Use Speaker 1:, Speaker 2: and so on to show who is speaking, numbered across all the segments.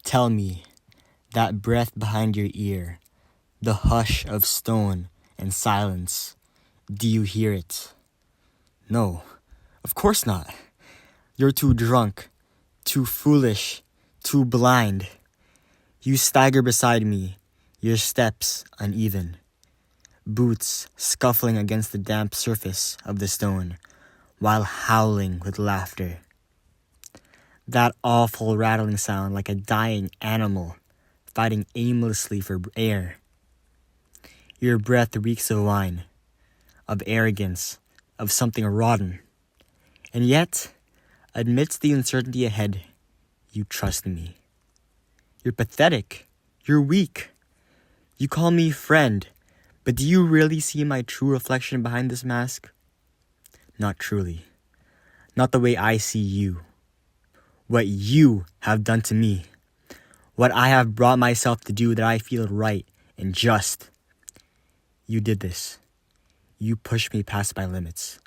Speaker 1: Tell me, that breath behind your ear, the hush of stone and silence, do you hear it? No, of course not. You're too drunk, too foolish, too blind. You stagger beside me, your steps uneven, boots scuffling against the damp surface of the stone, while howling with laughter. That awful rattling sound like a dying animal fighting aimlessly for air. Your breath reeks of wine, of arrogance, of something rotten. And yet, amidst the uncertainty ahead, you trust me. You're pathetic. You're weak. You call me friend, but do you really see my true reflection behind this mask? Not truly. Not the way I see you. What you have done to me. What I have brought myself to do that I feel right and just. You did this. You pushed me past my limits.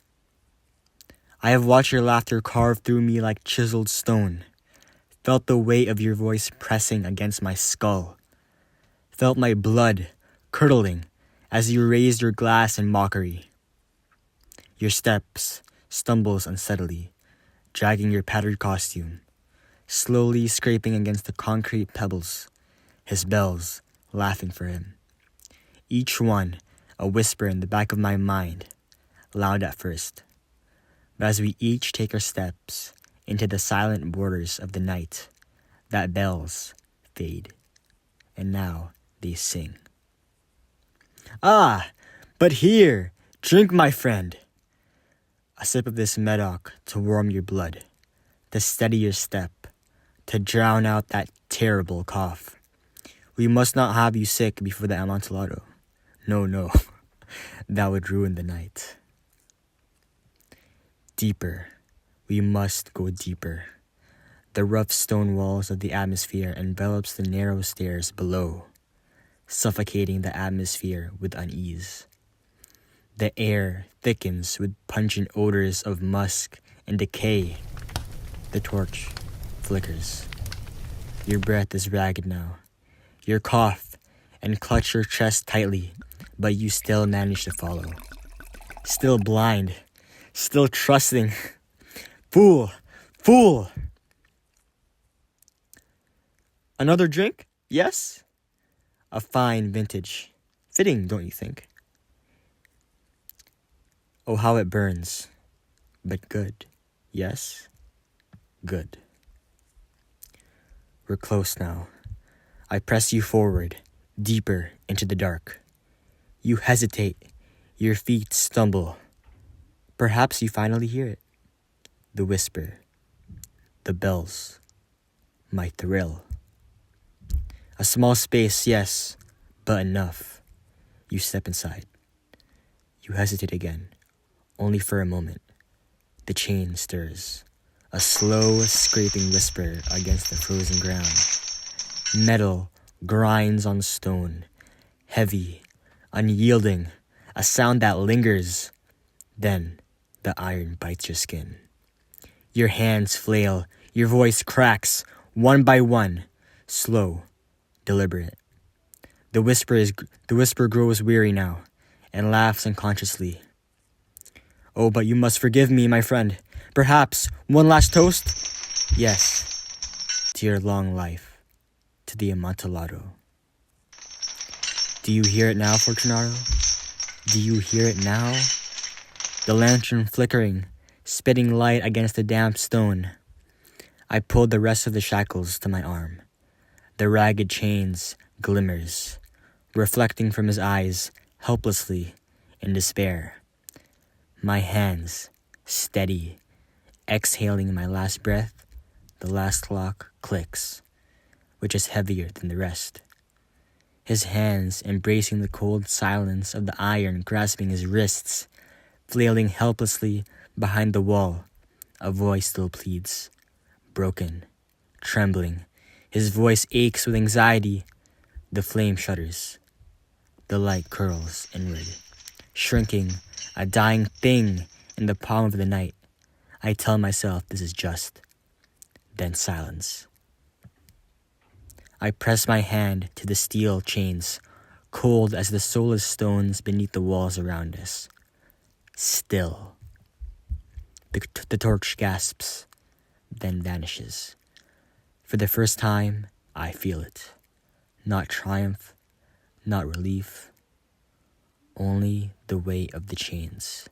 Speaker 1: I have watched your laughter carve through me like chiseled stone. Felt the weight of your voice pressing against my skull. Felt my blood curdling as you raised your glass in mockery. Your steps stumbles unsteadily, dragging your tattered costume, slowly scraping against the concrete pebbles, his bells laughing for him. Each one a whisper in the back of my mind, loud at first. But as we each take our steps into the silent borders of the night, that bells fade, and now they sing. Ah, but here, drink, my friend. A sip of this medoc to warm your blood, to steady your step, to drown out that terrible cough. We must not have you sick before the Amontillado. No, that would ruin the night. Deeper, we must go deeper. The rough stone walls of the atmosphere envelops the narrow stairs below, suffocating the atmosphere with unease. The air thickens with pungent odors of musk and decay. The torch flickers. Your breath is ragged now. You cough and clutch your chest tightly, but you still manage to follow. Still blind. Still trusting. Fool! Another drink? Yes? A fine vintage. Fitting, don't you think? Oh, how it burns. But good. Yes? Good. We're close now. I press you forward, deeper into the dark. You hesitate. Your feet stumble. Perhaps you finally hear it. The whisper. The bells. My thrill. A small space, yes, but enough. You step inside. You hesitate again, only for a moment. The chain stirs. A slow, scraping whisper against the frozen ground. Metal grinds on stone. Heavy, unyielding, a sound that lingers. Then, the iron bites your skin. Your hands flail. Your voice cracks, one by one, slow, deliberate. The whisper grows weary now, and laughs unconsciously. Oh, but you must forgive me, my friend. Perhaps one last toast? Yes, to your long life, to the Amontillado. Do you hear it now, Fortunato? Do you hear it now? The lantern flickering, spitting light against the damp stone. I pulled the rest of the shackles to my arm. The ragged chains glimmers, reflecting from his eyes helplessly in despair. My hands steady, exhaling my last breath. The last clock clicks, which is heavier than the rest. His hands embracing the cold silence of the iron grasping his wrists, flailing helplessly behind the wall. A voice still pleads, broken, trembling. His voice aches with anxiety. The flame shudders. The light curls inward, shrinking, a dying thing in the palm of the night. I tell myself this is just. Then silence. I press my hand to the steel chains, cold as the soulless stones beneath the walls around us. Still. The torch gasps, then vanishes. For the first time, I feel it. Not triumph, not relief, only the weight of the chains.